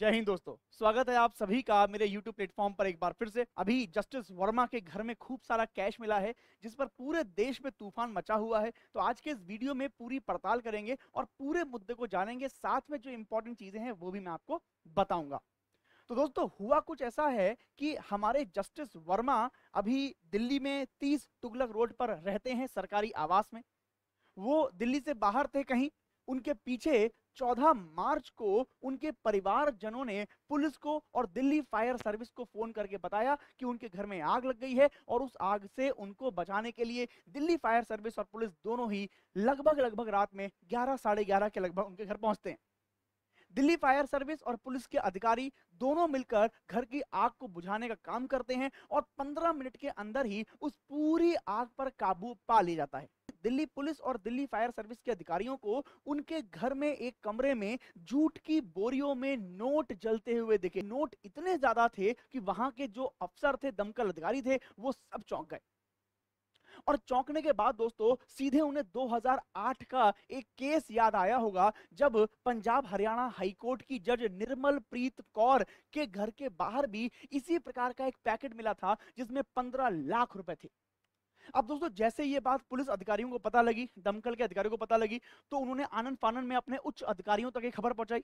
जय हिंद दोस्तों, स्वागत है आप सभी का मेरे YouTube प्लेटफॉर्म पर एक बार फिर से। अभी जस्टिस वर्मा के घर में खूब सारा कैश मिला है जिस पर पूरे देश में तूफान मचा हुआ है। तो आज के इस वीडियो में पूरी पड़ताल करेंगे और पूरे मुद्दे को जानेंगे, साथ में जो इंपॉर्टेंट चीजें हैं वो भी मैं आपको बताऊंगा। तो दोस्तों, हुआ कुछ ऐसा है कि हमारे जस्टिस वर्मा अभी दिल्ली में 30 तुगलक रोड पर रहते हैं, सरकारी आवास में। वो दिल्ली से बाहर थे कहीं। उनके पीछे 14 मार्च को उनके परिवारजनों ने पुलिस को और दिल्ली फायर सर्विस को फोन करके बताया कि उनके घर में आग लग गई है, और उस आग से उनको बचाने के लिए दिल्ली फायर सर्विस और पुलिस दोनों ही लगभग रात में 11 साढ़े 11 के लगभग उनके घर पहुंचते हैं। दिल्ली फायर सर्विस और पुलिस के अधिकारी दोनों मिलकर घर की आग को बुझाने का काम करते हैं और 15 मिनट के अंदर ही उस पूरी आग पर काबू पा लिया जाता है। दिल्ली पुलिस और दिल्ली फायर सर्विस के अधिकारियों को उनके घर में एक कमरे में जूट की बोरियों में नोट जलते हुए दिखे। नोट इतने ज्यादा थे कि वहां के जो अफसर थे, दमकल अधिकारी थे, वो सब चौंक गए। और चौंकने के बाद दोस्तों सीधे उन्हें 2008 का एक केस याद आया होगा, जब पंजाब हरियाणा हाईकोर्ट की जज निर्मल प्रीत कौर के घर के बाहर भी इसी प्रकार का एक पैकेट मिला था जिसमें 15 लाख रुपए थे। अब दोस्तों, जैसे ये बात पुलिस अधिकारियों को पता लगी, दमकल के अधिकारियों को पता लगी, तो उन्होंने आनन फानन में अपने उच्च अधिकारियों तक ये खबर पहुंचाई।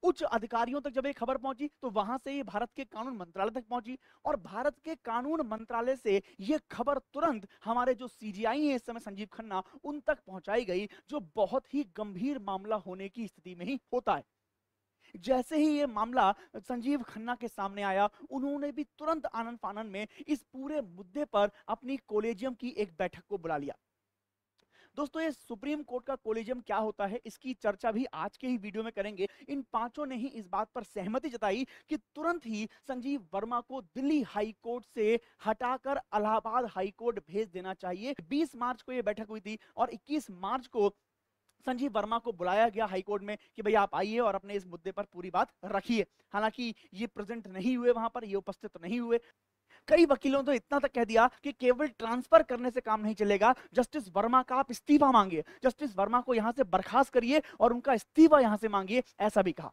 उच्च अधिकारियों तक जब ये खबर पहुंची तो वहां से ये भारत के कानून मंत्रालय तक पहुंची, और भारत के कानून मंत्रालय से ये खबर तुरंत हमारे जो सीजीआई है इस समय, संजीव खन्ना, उन तक पहुंचाई गई, जो बहुत ही गंभीर मामला होने की स्थिति में ही होता है। जैसे ही ये मामला संजीव खन्ना के सामने आया, उन्होंने भी तुरंत आनन फानन में इस पूरे मुद्दे पर अपनी कोलेजियम की एक बैठक को बुला लिया। दोस्तों, ये सुप्रीम कोर्ट का कोलेजियम क्या होता है, इसकी चर्चा भी आज के ही वीडियो में करेंगे। इन पांचों ने ही इस बात पर सहमति जताई कि तुरंत ही संजीव वर्मा को दिल्ली हाई कोर्ट से हटाकर इलाहाबाद हाई कोर्ट भेज देना चाहिए। 20 मार्च को यह बैठक हुई थी और 21 मार्च को संजीव वर्मा को बुलाया गया हाई कोर्ट में कि भाई आप आइए और अपने इस मुद्दे पर पूरी बात रखिए। हालांकि ये प्रेजेंट नहीं हुए, वहां पर ये उपस्थित नहीं हुए। कई वकीलों तो इतना तक कह दिया कि केवल ट्रांसफर करने से काम नहीं चलेगा, जस्टिस वर्मा का आप इस्तीफा मांगिए, जस्टिस वर्मा को यहां से बर्खास्त करिए और उनका इस्तीफा यहां से मांगिए, ऐसा भी कहा।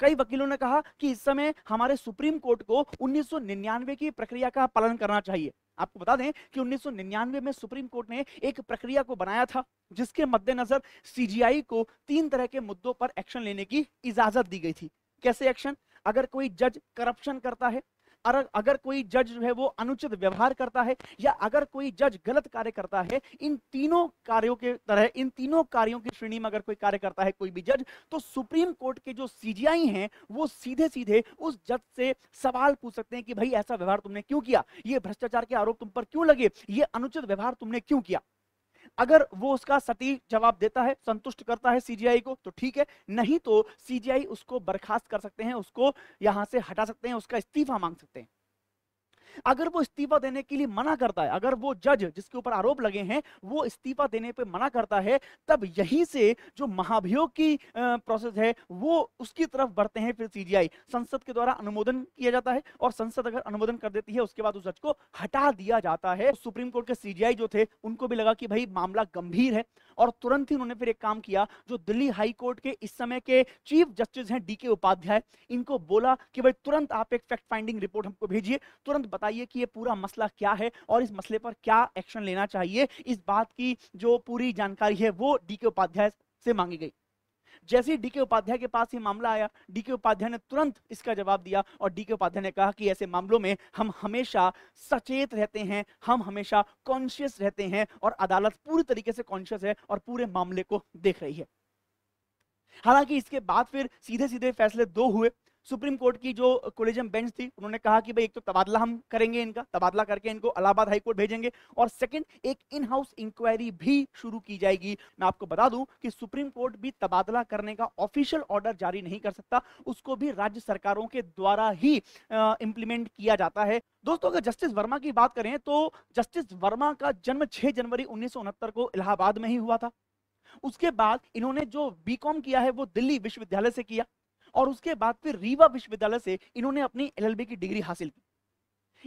कई वकीलों ने कहा कि इस समय हमारे सुप्रीम कोर्ट को 1999 की प्रक्रिया का पालन करना चाहिए। आपको बता दें कि 1999 में सुप्रीम कोर्ट ने एक प्रक्रिया को बनाया था जिसके मद्देनजर सीजीआई को 3 तरह के मुद्दों पर एक्शन लेने की इजाजत दी गई थी। कैसे एक्शन? अगर कोई जज करप्शन करता है, अगर कोई जज जो है वो अनुचित व्यवहार करता है, या अगर कोई जज गलत कार्य करता है, इन तीनों कार्यों के तरह, इन तीनों कार्यों की श्रेणी में अगर कोई कार्य करता है कोई भी जज, तो सुप्रीम कोर्ट के जो सीजीआई हैं वो सीधे सीधे उस जज से सवाल पूछ सकते हैं कि भाई ऐसा व्यवहार तुमने क्यों किया, ये भ्रष्टाचार के आरोप तुम पर क्यों लगे, ये अनुचित व्यवहार तुमने क्यों किया। अगर वो उसका सटीक जवाब देता है, संतुष्ट करता है सीजीआई को, तो ठीक है, नहीं तो सीजीआई उसको बर्खास्त कर सकते हैं, उसको यहां से हटा सकते हैं, उसका इस्तीफा मांग सकते हैं। अगर वो इस्तीफा देने के लिए मना करता है, अगर वो जज जिसके ऊपर आरोप लगे हैं वो इस्तीफा देने पे मना करता है, तब यहीं से जो महाभियोग की प्रोसेस है वो उसकी तरफ बढ़ते हैं। फिर सीजीआई, संसद के द्वारा अनुमोदन किया जाता है, और संसद अगर अनुमोदन कर देती है उसके बाद उस जज को हटा दिया जाता है। सुप्रीम कोर्ट के सीजीआई जो थे उनको भी लगा कि भाई मामला गंभीर है, और तुरंत ही उन्होंने फिर एक काम किया। जो दिल्ली हाई कोर्ट के इस समय के चीफ जस्टिस हैं डीके उपाध्याय, इनको बोला कि भाई तुरंत आप एक फैक्ट फाइंडिंग रिपोर्ट हमको भेजिए, तुरंत बताइए कि ये पूरा मसला क्या है और इस मसले पर क्या एक्शन लेना चाहिए। इस बात की जो पूरी जानकारी है वो डीके उपाध्याय से मांगी गई। जैसे ही डीके उपाध्याय के पास ये मामला आया, डीके उपाध्याय ने तुरंत इसका जवाब दिया, और डीके उपाध्याय ने कहा कि ऐसे मामलों में हम हमेशा सचेत रहते हैं, हम हमेशा कॉन्शियस रहते हैं, और अदालत पूरी तरीके से कॉन्शियस है और पूरे मामले को देख रही है। हालांकि इसके बाद फिर सीधे सीधे फैसले 2 हुए। सुप्रीम कोर्ट की जो कोलेजियम बेंच थी उन्होंने कहा कि भाई एक तो तबादला हम करेंगे, इनका तबादला करके इनको इलाहाबाद हाई कोर्ट भेजेंगे, और सेकंड एक इन हाउस इंक्वायरी भी शुरू की जाएगी। मैं आपको बता दूं कि सुप्रीम कोर्ट भी तबादला करने का ऑफिशियल ऑर्डर जारी नहीं कर सकता, उसको भी राज्य सरकारों के द्वारा ही इंप्लीमेंट किया जाता है। दोस्तों, अगर जस्टिस वर्मा की बात करें तो जस्टिस वर्मा का जन्म 6 जनवरी 1969 को इलाहाबाद में ही हुआ था। उसके बाद इन्होंने जो बीकॉम किया है वो दिल्ली विश्वविद्यालय से किया, और उसके बाद फिर रीवा विश्वविद्यालय से इन्होंने अपनी एलएलबी की डिग्री हासिल की।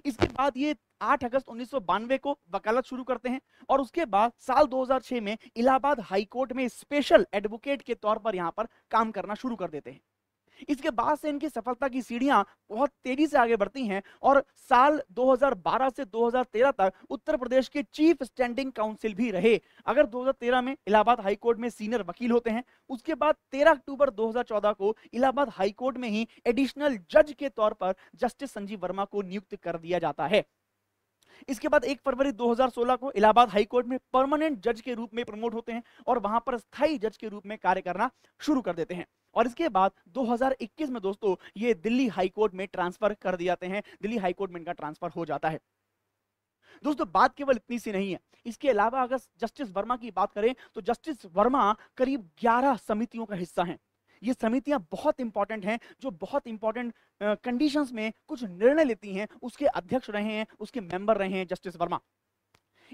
इसके बाद ये 8 अगस्त 1992 को वकालत शुरू करते हैं, और उसके बाद साल 2006 में इलाहाबाद हाई कोर्ट में स्पेशल एडवोकेट के तौर पर यहां पर काम करना शुरू कर देते हैं। इसके बाद से इनकी सफलता की सीढ़ियां बहुत तेजी से आगे बढ़ती हैं और साल 2012 से 2013 तक उत्तर प्रदेश के चीफ स्टैंडिंग काउंसिल भी रहे। अगर 2013 में इलाहाबाद हाई कोर्ट में सीनियर वकील होते हैं, उसके बाद 13 अक्टूबर 2014 को इलाहाबाद हाई कोर्ट में ही एडिशनल जज के तौर पर जस्टिस संजीव वर्मा को नियुक्त कर दिया जाता है। इसके बाद 1 फरवरी 2016 को इलाहाबाद हाई कोर्ट में परमानेंट जज के रूप में प्रमोट होते हैं और वहां पर स्थायी जज के रूप में कार्य करना शुरू कर देते हैं। और इसके बाद 2021 में दोस्तों ये दिल्ली हाई कोर्ट में ट्रांसफर कर दिए जाते हैं, दिल्ली हाई कोर्ट में इनका ट्रांसफर हो जाता है। दोस्तों बात केवल इतनी सी नहीं है, इसके अलावा अगर जस्टिस वर्मा की बात करें तो जस्टिस वर्मा करीब 11 समितियों का हिस्सा हैं। ये समितियां बहुत इंपॉर्टेंट हैं, जो बहुत इंपॉर्टेंट कंडीशंस में कुछ निर्णय लेती हैं, उसके अध्यक्ष रहे हैं, उसके मेंबर रहे हैं जस्टिस वर्मा।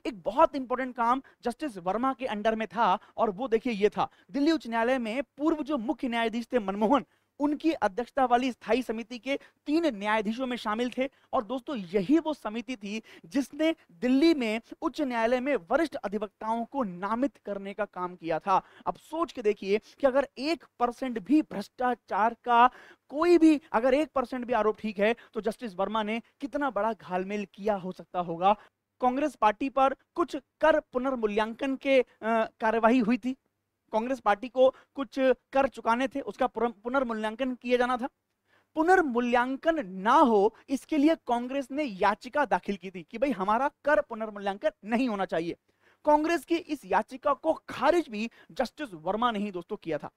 एक बहुत इंपॉर्टेंट काम जस्टिस वर्मा के अंडर में था और वो देखिए ये था, दिल्ली उच्च न्यायालय में पूर्व जो मुख्य न्यायाधीश थे मनमोहन, उनकी अध्यक्षता वाली स्थायी समिति के 3 न्यायाधीशों में शामिल थे। और दोस्तों यही वो समिति थी जिसने दिल्ली में उच्च न्यायालय में वरिष्ठ अधिवक्ताओं को नामित करने का काम किया था। अब सोच के देखिए कि अगर 1% भी भ्रष्टाचार का कोई भी अगर 1% भी आरोप ठीक है तो जस्टिस वर्मा ने कितना बड़ा घालमेल किया हो सकता होगा। कांग्रेस पार्टी पर कुछ कर पुनर्मूल्यांकन के कार्यवाही हुई थी, कांग्रेस पार्टी को कुछ कर चुकाने थे, उसका पुनर्मूल्यांकन किया जाना था। पुनर्मूल्यांकन ना हो इसके लिए कांग्रेस ने याचिका दाखिल की थी कि भाई हमारा कर पुनर्मूल्यांकन नहीं होना चाहिए। कांग्रेस की इस याचिका को खारिज भी जस्टिस वर्मा ने ही दोस्तों किया था।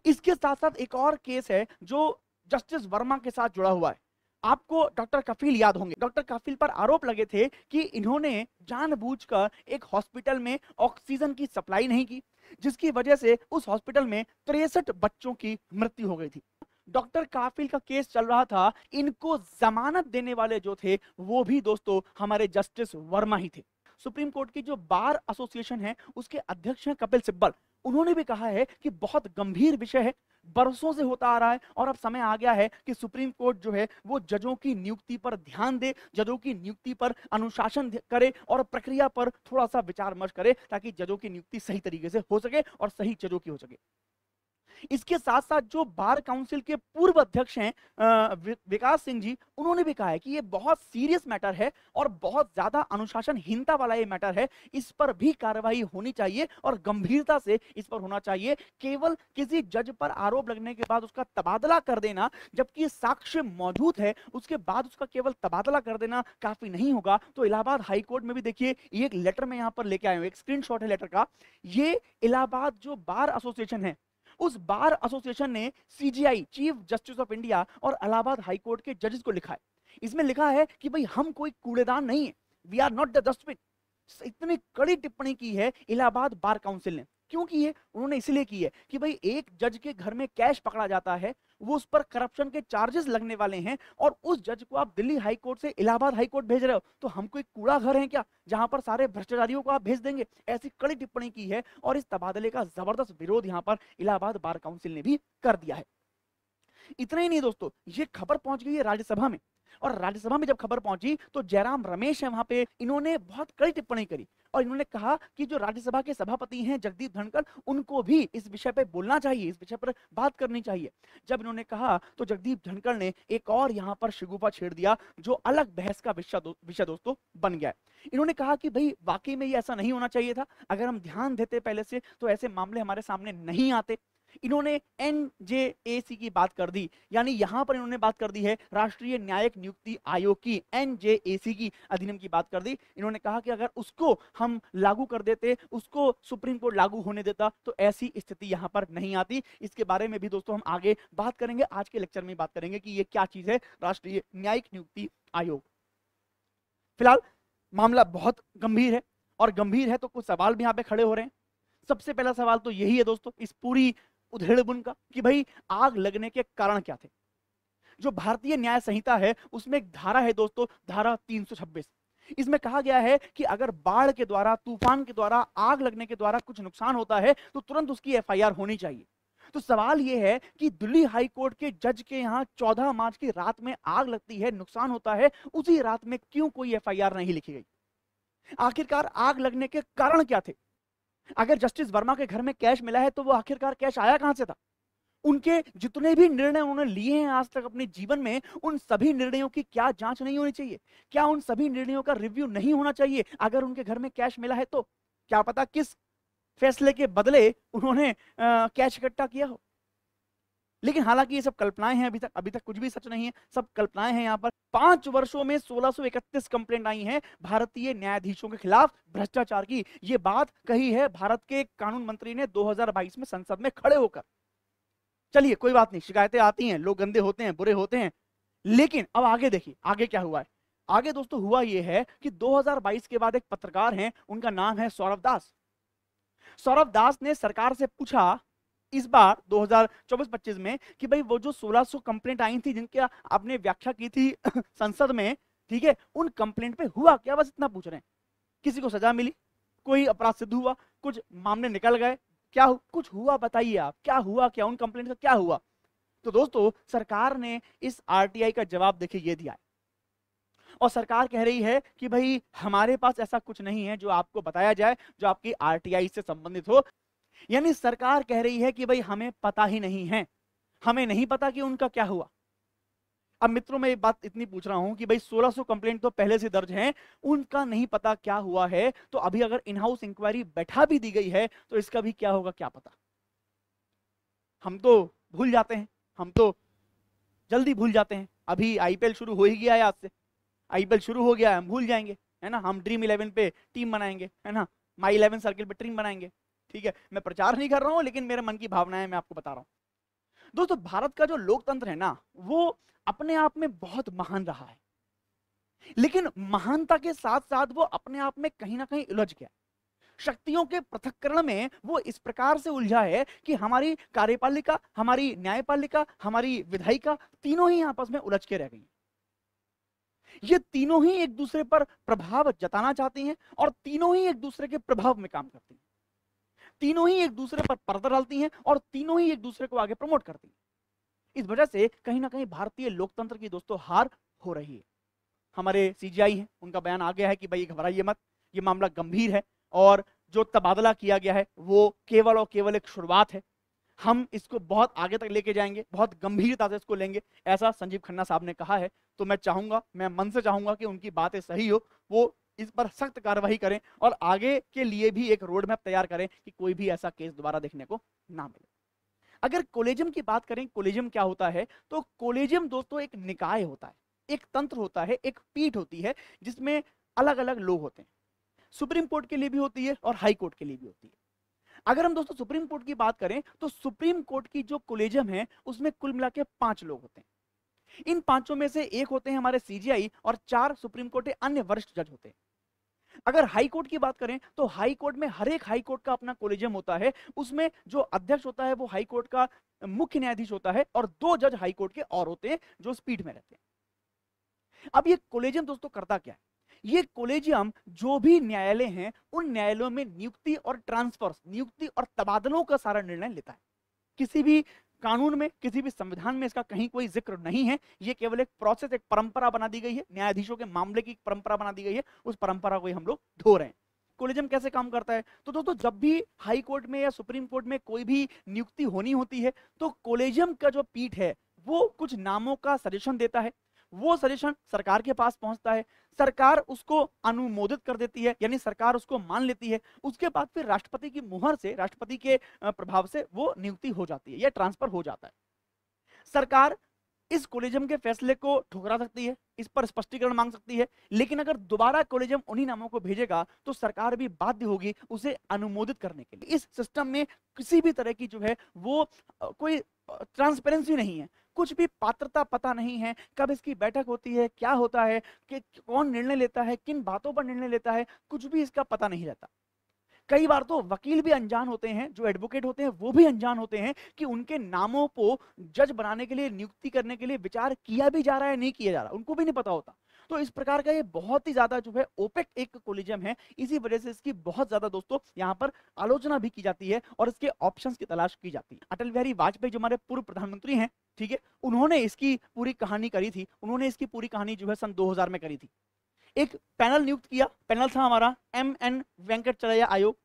इसके साथ साथ एक और केस है जो जस्टिस वर्मा के साथ जुड़ा हुआ है। आपको डॉक्टर कफील याद होंगे, डॉक्टर कफील पर आरोप लगे थे कि इन्होंने जानबूझकर एक हॉस्पिटल में ऑक्सीजन की सप्लाई नहीं की, जिसकी वजह से उस हॉस्पिटल में 63 बच्चों की मृत्यु हो गई थी। डॉक्टर काफिल का केस चल रहा था, इनको जमानत देने वाले जो थे वो भी दोस्तों हमारे जस्टिस वर्मा ही थे। सुप्रीम कोर्ट की जो बार एसोसिएशन है उसके अध्यक्ष हैं कपिल सिब्बल, उन्होंने भी कहा है कि बहुत गंभीर विषय है, बरसों से होता आ रहा है और अब समय आ गया है कि सुप्रीम कोर्ट जो है वो जजों की नियुक्ति पर ध्यान दे, जजों की नियुक्ति पर अनुशासन करे और प्रक्रिया पर थोड़ा सा विचार विमर्श करे ताकि जजों की नियुक्ति सही तरीके से हो सके और सही जजों की हो सके। इसके साथ साथ जो बार काउंसिल के पूर्व अध्यक्ष हैं विकास सिंह जी, उन्होंने भी कहा है कि ये बहुत सीरियस मैटर है और बहुत ज्यादा अनुशासनहीनता वाला ये मैटर है, इस पर भी कार्रवाई होनी चाहिए और गंभीरता से इस पर होना चाहिए। केवल किसी जज पर आरोप लगने के बाद उसका तबादला कर देना, जबकि साक्ष्य मौजूद है, उसके बाद उसका केवल तबादला कर देना काफी नहीं होगा। तो इलाहाबाद हाई कोर्ट में भी देखिए ये एक लेटर में यहां पर लेके आए हूं, एक स्क्रीनशॉट है लेटर का। ये इलाहाबाद जो बार एसोसिएशन है उस बार एसोसिएशन ने CGI chief justice of India और इलाहाबाद हाई कोर्ट के जजेस को लिखा है। इसमें लिखा है कि भाई हम कोई कूड़ेदान नहीं है, we are not the dustbin. इतनी कड़ी टिप्पणी की है इलाहाबाद बार काउंसिल ने। क्यों की है? उन्होंने इसलिए की है कि भाई एक जज के घर में कैश पकड़ा जाता है, वो उस पर करप्शन के चार्जेस लगने वाले हैं और उस जज को आप दिल्ली हाई कोर्ट से इलाहाबाद हाई कोर्ट भेज रहे हो, तो हम कोई कूड़ा घर हैं क्या जहां पर सारे भ्रष्टाचारियों को आप भेज देंगे? ऐसी कड़ी टिप्पणी की है और इस तबादले का जबरदस्त विरोध यहां पर इलाहाबाद बार काउंसिल ने भी कर दिया है। इतना ही नहीं दोस्तों, ये खबर पहुंच गई है राज्यसभा में और राज्यसभा में जब खबर पहुंची तो जयराम रमेश है वहां पे, इन्होंने बहुत कड़ी टिप्पणी करी और इन्होंने कहा कि जो राज्यसभा के सभापति हैं जगदीप धनखड़, उनको भी इस विषय पे बोलना चाहिए, इस विषय पर बात करनी चाहिए। जब इन्होंने कहा तो जगदीप धनखड़ ने एक और यहां पर शिगुफा छेड़ दिया जो अलग बहस का विषय दोस्तों बन गया। इन्होंने कहा कि भाई वाकई में ये ऐसा नहीं होना चाहिए था, अगर हम ध्यान देते पहले से तो ऐसे मामले हमारे सामने नहीं आते। इन्होंने एनजेएसी की बात कर दी, यानी यहां पर इन्होंने बात कर दी है राष्ट्रीय न्यायिक नियुक्ति आयोग की, एनजेएसी की अधिनियम की बात कर दी। इन्होंने कहा कि अगर उसको हम लागू कर देते, उसको सुप्रीम कोर्ट लागू होने देता तो ऐसी स्थिति यहां पर नहीं आती। इसके बारे में भी दोस्तों हम आगे बात करेंगे, आज के लेक्चर में बात करेंगे कि ये क्या चीज है राष्ट्रीय न्यायिक नियुक्ति आयोग। फिलहाल मामला बहुत गंभीर है और गंभीर है तो कुछ सवाल भी यहां पे खड़े हो रहे हैं। सबसे पहला सवाल तो यही है दोस्तों इस पूरी उधेड़बुन का कि भाई आग लगने के कारण क्या थे। जो भारतीय न्याय संहिता है उसमें एक धारा है दोस्तों, धारा 326। इसमें कहा गया है कि अगर बाढ़ के द्वारा, तूफान के द्वारा, आग लगने के द्वारा कुछ नुकसान होता है तो तुरंत उसकी एफआईआर होनी चाहिए। तो सवाल यह है कि दिल्ली हाई कोर्ट के जज के यहां 14 मार्च की रात में आग लगती है, नुकसान होता है, उसी रात में क्यों कोई एफआईआर नहीं लिखी गई? आखिरकार आग लगने के कारण क्या थे? अगर जस्टिस वर्मा के घर में कैश मिला है तो वो आखिरकार कैश आया कहां से था? उनके जितने भी निर्णय उन्होंने लिए हैं आज तक अपने जीवन में, उन सभी निर्णयों की क्या जांच नहीं होनी चाहिए? क्या उन सभी निर्णयों का रिव्यू नहीं होना चाहिए? अगर उनके घर में कैश मिला है तो क्या पता किस फैसले के बदले उन्होंने कैश इकट्ठा किया हो। लेकिन हालांकि ये सब कल्पनाएं हैं, अभी तक कुछ भी सच नहीं है, सब कल्पनाएं हैं। यहाँ पर 5 वर्षों में 1631 कंप्लेंट आई हैं भारतीय न्यायाधीशों के खिलाफ भ्रष्टाचार की। ये बात कही है भारत के कानून मंत्री ने 2022 में संसद में खड़े होकर। चलिए कोई बात नहीं, शिकायतें आती हैं, लोग गंदे होते हैं, बुरे होते हैं, लेकिन अब आगे देखिए आगे क्या हुआ है। आगे दोस्तों हुआ यह है कि 2022 के बाद एक पत्रकार हैं, उनका नाम है सौरभ दास। सौरभ दास ने सरकार से पूछा इस बार 2024-25 में कि भाई वो जो 1600 कंप्लेंट आई थी जिनकी आपने व्याख्या की थी संसद में, ठीक है, उन कंप्लेंट पे हुआ क्या? बस इतना पूछ रहे हैं। किसी को सजा मिली? कोई अपराध सिद्ध हुआ? कुछ मामले निकल गए? क्या कुछ हुआ? बताइए आप, क्या हुआ? क्या उन कंप्लेंट का क्या हुआ? तो दोस्तों सरकार ने इस आरटीआई का जवाब देखिए ये दिया है, और सरकार कह रही है कि भाई हमारे पास ऐसा कुछ नहीं है जो आपको बताया जाए जो आपकी आरटीआई से संबंधित हो। यानी सरकार कह रही है कि भाई हमें पता ही नहीं है, हमें नहीं पता कि उनका क्या हुआ। अब मित्रों मैं बात इतनी पूछ रहा हूं कि भाई 1600 कंप्लेंट तो पहले से दर्ज हैं, उनका नहीं पता क्या हुआ है, तो अभी अगर इन हाउस इंक्वायरी बैठा भी दी गई है तो इसका भी क्या होगा क्या पता। हम तो भूल जाते हैं, हम तो जल्दी भूल जाते हैं। अभी आईपीएल शुरू हो ही गया है, आज से आईपीएल शुरू हो गया है, हम भूल जाएंगे, है ना। हम ड्रीम 11 पे टीम बनाएंगे, है ना, माई 11 सर्किल पे टीम बनाएंगे। ठीक है, मैं प्रचार नहीं कर रहा हूं, लेकिन मेरे मन की भावना है, मैं आपको बता रहा हूं। दोस्तों भारत का जो लोकतंत्र है ना, वो अपने आप में बहुत महान रहा है, लेकिन महानता के साथ साथ वो अपने आप में कहीं ना कहीं उलझ गया। शक्तियों के पृथक्करण में वो इस प्रकार से उलझा है कि हमारी कार्यपालिका, हमारी न्यायपालिका, हमारी विधायिका, तीनों ही आपस में उलझ के रह गई। ये तीनों ही एक दूसरे पर प्रभाव जताना चाहती हैं और तीनों ही एक दूसरे के प्रभाव में काम करती हैं, तीनों ही एक दूसरे पर पर्दा डालती हैं और तीनों ही एक दूसरे को आगे प्रमोट करती हैं। इस वजह से कहीं ना कहीं भारतीय लोकतंत्र की दोस्तों हार हो रही है। हमारे सीजीआई हैं, उनका बयान आ गया है कि भाई घबराइए मत, ये मामला गंभीर है और जो तबादला किया गया है वो केवल और केवल एक शुरुआत है। हम इसको बहुत आगे तक लेके जाएंगे, बहुत गंभीरता से इसको लेंगे, ऐसा संजीव खन्ना साहब ने कहा है। तो मैं चाहूंगा, मैं मन से चाहूंगा कि उनकी बातें सही हो, वो इस पर सख्त कार्रवाई करें और आगे के लिए भी एक रोड मैप तैयार करें कि कोई भी ऐसा केस दोबारा देखने को ना मिले। अगर कोलेजियम की बात करें, कोलेजियम क्या होता है, तो कोलेजियम दोस्तों एक निकाय होता है, एक तंत्र होता है, एक पीठ होती है जिसमें अलग अलग लोग होते हैं। सुप्रीम कोर्ट के लिए भी होती है और हाई कोर्ट के लिए भी होती है। अगर हम दोस्तों सुप्रीम कोर्ट की बात करें तो सुप्रीम कोर्ट की जो कोलेजियम है उसमें कुल मिला के 5 लोग होते हैं। इन पांचों में से एक होते हैं हमारे सीजीआई और 4 सुप्रीम कोर्ट के अन्य वरिष्ठ जज होते हैं। अगर हाई कोर्ट की बात करें तो हाई कोर्ट में हर एक हाई कोर्ट का अपना कोलेजियम होता है, उसमें जो अध्यक्ष होता है वो हाई कोर्ट का मुख्य न्यायाधीश होता है और 2 जज हाई कोर्ट के और होते हैं जो उस पीठ में रहते हैं। अब ये कोलेजियम दोस्तों करता क्या है? ये कोलेजियम जो भी न्यायालय हैं उन न्यायालयों में नियुक्ति और ट्रांसफर, नियुक्ति और तबादलों का सारा निर्णय लेता है। किसी भी कानून में, किसी भी संविधान में इसका कहीं कोई जिक्र नहीं है। ये केवल एक प्रोसेस, एक परंपरा बना दी गई है, न्यायाधीशों के मामले की परंपरा बना दी गई है, उस परंपरा को ही हम लोग ढो रहे हैं। कोलेजियम कैसे काम करता है? तो दोस्तों जब भी हाई कोर्ट में या सुप्रीम कोर्ट में कोई भी नियुक्ति होनी होती है तो कोलेजियम का जो पीठ है वो कुछ नामों का सजेशन देता है, वो सजेशन सरकार के पास पहुंचता है, सरकार उसको अनुमोदित कर देती है, यानी सरकार उसको मान लेती है। उसके बाद फिर राष्ट्रपति की मुहर से, राष्ट्रपति के प्रभाव से वो नियुक्ति हो जाती है या ट्रांसफर हो जाता है। सरकार इस कोलेजियम के फैसले को ठुकरा सकती है, इस पर स्पष्टीकरण मांग सकती है, लेकिन अगर दोबारा कोलेजियम उन्हीं नामों को भेजेगा तो सरकार भी बाध्य होगी उसे अनुमोदित करने के लिए। इस सिस्टम में किसी भी तरह की जो है वो कोई ट्रांसपेरेंसी नहीं है, कुछ भी पात्रता पता नहीं है, कब इसकी बैठक होती है, क्या होता है, कि कौन निर्णय लेता है, किन बातों पर निर्णय लेता है, कुछ भी इसका पता नहीं रहता। कई बार तो वकील भी अनजान होते हैं, जो एडवोकेट होते हैं वो भी अनजान होते हैं कि उनके नामों को जज बनाने के लिए, नियुक्ति करने के लिए विचार किया भी जा रहा है, नहीं किया जा रहा, उनको भी नहीं पता होता। तो इस प्रकार का ये बहुत ही ज्यादा जो है ओपेक एक कोलिजम है। इसी वजह से इसकी बहुत ज्यादा दोस्तों यहाँ पर आलोचना भी की जाती है और इसके ऑप्शंस की तलाश की जाती है। अटल बिहारी वाजपेयी जो हमारे पूर्व प्रधानमंत्री हैं, ठीक है, उन्होंने इसकी पूरी कहानी करी थी, उन्होंने इसकी पूरी कहानी जो है सन 2000 में करी थी। एक पैनल नियुक्त किया, पैनल था हमारा MN वेंकटचलैया आयोग।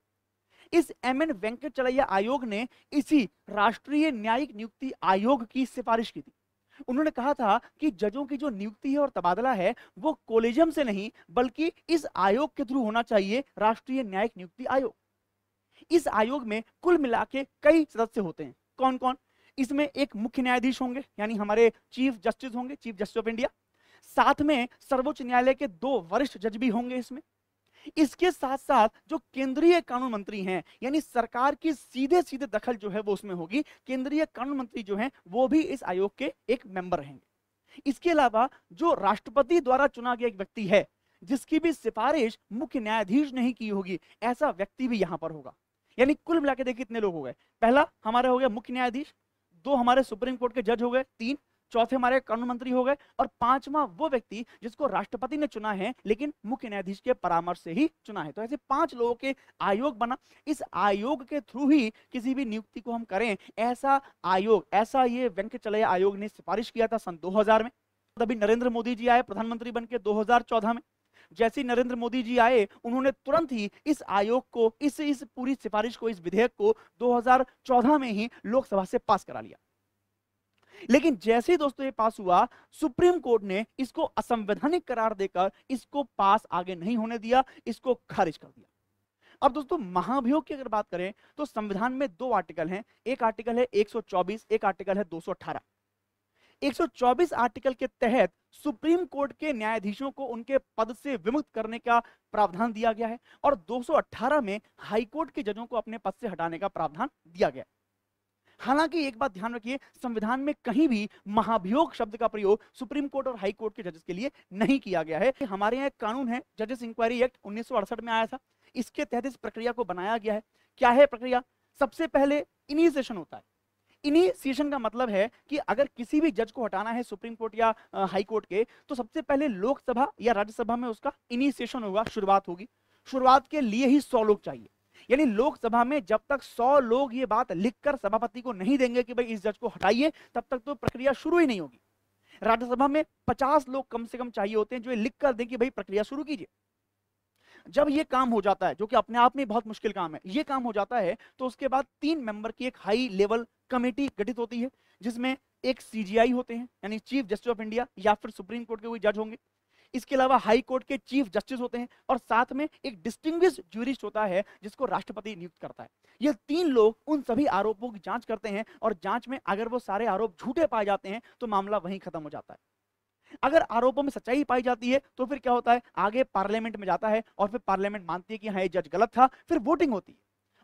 इस एमएन वेंकटचलैया आयोग ने इसी राष्ट्रीय न्यायिक नियुक्ति आयोग की सिफारिश की थी। उन्होंने कहा था कि जजों की जो नियुक्ति है और तबादला है वो कोलेजियम से नहीं बल्कि इस आयोग के थ्रू होना चाहिए, राष्ट्रीय न्यायिक नियुक्ति आयोग। इस आयोग में कुल मिला के कई सदस्य होते हैं। कौन कौन? इसमें एक मुख्य न्यायाधीश होंगे, यानी हमारे चीफ जस्टिस होंगे, चीफ जस्टिस ऑफ इंडिया। साथ में सर्वोच्च न्यायालय के 2 वरिष्ठ जज भी होंगे इसमें। इसके साथ साथ जो केंद्रीय कानून मंत्री हैं, यानी सरकार की सीधे सीधे दखल जो है वो उसमें होगी। केंद्रीय कानून मंत्री जो हैं वो भी इस आयोग के एक मेंबर रहेंगे। इसके अलावा जो राष्ट्रपति द्वारा चुना गया एक व्यक्ति है जिसकी भी सिफारिश मुख्य न्यायाधीश नहीं की होगी, ऐसा व्यक्ति भी यहां पर होगा। यानी कुल मिलाकर देखिए कितने लोग हो गए। पहला हमारे हो गया मुख्य न्यायाधीश, 2 हमारे सुप्रीम कोर्ट के जज हो गए, 3 चौथे हमारे कानून मंत्री हो गए, और 5वां वो व्यक्ति जिसको राष्ट्रपति ने चुना है लेकिन मुख्य न्यायाधीश के परामर्श से ही चुना है। तो ऐसे 5 लोगों के आयोग बना। इस आयोग के थ्रू ही किसी भी नियुक्ति को हम करें, ऐसा आयोग, ऐसा ये वेंकटचलैया आयोग ने सिफारिश किया था सन 2000 में। तभी नरेंद्र मोदी जी आए प्रधानमंत्री बनके 2014 में। जैसे नरेंद्र मोदी जी आए उन्होंने तुरंत ही इस आयोग को, इस पूरी सिफारिश को, इस विधेयक को 2014 में ही लोकसभा से पास करा लिया। लेकिन जैसे ही दोस्तों ये पास हुआ, सुप्रीम कोर्ट ने इसको असंवैधानिक करार देकर इसको पास आगे नहीं होने दिया, इसको खारिज कर दिया। अब दोस्तों महाभियोग की अगर बात करें तो संविधान में 2 आर्टिकल हैं। एक आर्टिकल है 124, एक आर्टिकल है 218। 124 आर्टिकल के तहत सुप्रीम कोर्ट के न्यायाधीशों को उनके पद से विमुक्त करने का प्रावधान दिया गया है, और 218 में हाईकोर्ट के जजों को अपने पद से हटाने का प्रावधान दिया गया है। हालांकि एक बात ध्यान रखिए, संविधान में कहीं भी महाभियोग शब्द का प्रयोग सुप्रीम कोर्ट और हाई कोर्ट के जजेस के लिए नहीं किया गया है। हमारे यहाँ एक कानून है, जजेस इंक्वायरी एक्ट 1968 में आया था, इसके तहत इस प्रक्रिया को बनाया गया है। क्या है प्रक्रिया? सबसे पहले इनिशिएशन होता है। इनिशिएशन का मतलब है कि अगर किसी भी जज को हटाना है सुप्रीम कोर्ट या हाई कोर्ट के, तो सबसे पहले लोकसभा या राज्यसभा में उसका इनिशिएशन होगा, शुरुआत होगी। शुरुआत के लिए ही 100 लोग चाहिए। यानी लोकसभा में जब तक 100 लोग ये बात लिखकर सभापति को नहीं देंगे कि भाई इस जज को हटाइए, तब तक तो प्रक्रिया शुरू ही नहीं होगी। राज्यसभा में 50 लोग कम से कम चाहिए होते हैं जो ये लिखकर दें कि भाई प्रक्रिया शुरू कीजिए। जब ये काम हो जाता है, जो कि अपने आप में बहुत मुश्किल काम है, ये काम हो जाता है तो उसके बाद 3 मेंबर की एक हाई लेवल कमेटी गठित होती है, जिसमें एक सीजीआई होते हैं यानी चीफ जस्टिस ऑफ इंडिया, या फिर सुप्रीम कोर्ट के कोई जज होंगे। इसके अलावा हाई कोर्ट के चीफ जस्टिस होते हैं, और साथ में एक डिस्टिंग्विश्ड ज्यूरिस्ट होता है जिसको राष्ट्रपति नियुक्त करता है। ये 3 लोग उन सभी आरोपों की जांच करते हैं, और जांच में अगर वो सारे आरोप झूठे पाए जाते हैं तो मामला वहीं खत्म हो जाता है। अगर आरोपों में सच्चाई पाई जाती है तो फिर क्या होता है, आगे पार्लियामेंट में जाता है, और फिर पार्लियामेंट मानती है कि हाँ ये जज गलत था, फिर वोटिंग होती है।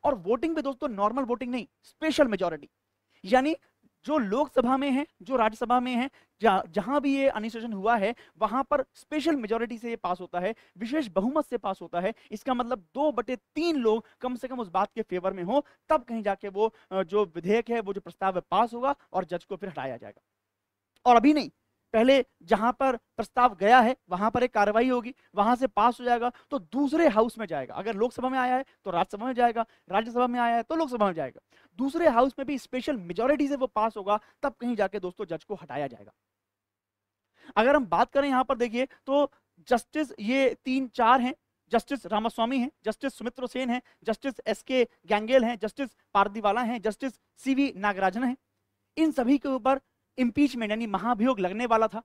और वोटिंग पे दोस्तों नॉर्मल वोटिंग नहीं, स्पेशल मेजॉरिटी, यानी जो लोकसभा में है, जो राज्यसभा में है, जहां भी ये इनिशिएशन हुआ है वहां पर स्पेशल मेजॉरिटी से ये पास होता है, विशेष बहुमत से पास होता है। इसका मतलब 2/3 लोग कम से कम उस बात के फेवर में हो, तब कहीं जाके वो जो विधेयक है, वो जो प्रस्ताव है पास होगा और जज को फिर हटाया जाएगा। और अभी नहीं, पहले जहां पर प्रस्ताव गया है वहां पर एक कार्रवाई होगी, वहां से पास हो जाएगा तो दूसरे हाउस में जाएगा। अगर लोकसभा में आया है तो राज्यसभा में जाएगा, राज्यसभा में आया है तो लोकसभा में जाएगा, दूसरे हाउस में भी स्पेशल मेजॉरिटी से वो पास होगा, तब कहीं जाके दोस्तों जज को हटाया जाएगा। अगर हम बात करें यहां पर देखिए तो जस्टिस ये 3-4 हैं। जस्टिस रामास्वामी हैं, जस्टिस सुमित्रा सेन हैं, जस्टिस एसके गैंगेल हैं, जस्टिस पारदीवाला हैं, जस्टिस सीवी नागराजन हैं। इन सभी के ऊपर इंपीचमेंट यानी महाभियोग लगने वाला था,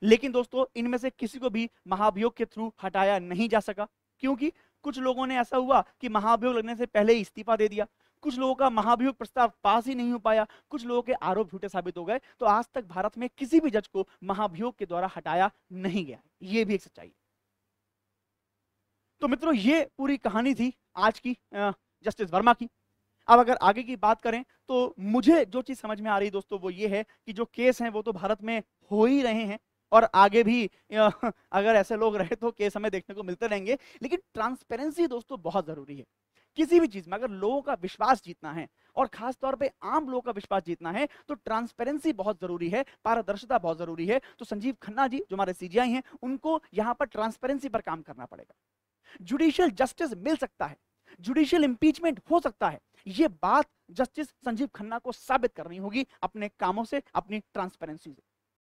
लेकिन दोस्तों इनमें से किसी को भी महाभियोग के थ्रू हटाया नहीं जा सका, क्योंकि कुछ लोगों ने ऐसा हुआ कि महाभियोग लगने से पहले ही इस्तीफा दे दिया, कुछ लोगों का महाभियोग प्रस्ताव पास ही नहीं हो पाया, कुछ लोगों के आरोप झूठे साबित हो गए। तो आज तक भारत में किसी भी जज को महाभियोग के द्वारा हटाया नहीं गया, ये भी एक सच्चाई है। तो मित्रों ये पूरी कहानी थी आज की जस्टिस वर्मा की। अब अगर आगे की बात करें तो मुझे जो चीज समझ में आ रही दोस्तों वो ये है कि जो केस हैं वो तो भारत में हो ही रहे हैं, और आगे भी अगर ऐसे लोग रहे तो केस हमें देखने को मिलते रहेंगे। लेकिन ट्रांसपेरेंसी दोस्तों बहुत जरूरी है किसी भी चीज में। अगर लोगों का विश्वास जीतना है और खास तौर पे आम लोगों का विश्वास जीतना है तो ट्रांसपेरेंसी बहुत जरूरी है, पारदर्शिता बहुत जरूरी है। तो संजीव खन्ना जी जो हमारे सीजीआई हैं, उनको यहाँ पर ट्रांसपेरेंसी पर काम करना पड़ेगा। जुडिशियल जस्टिस मिल सकता है, जुडिशियल इंपीचमेंट हो सकता है, ये बात जस्टिस संजीव खन्ना को साबित करनी होगी अपने कामों से, अपनी ट्रांसपेरेंसी से।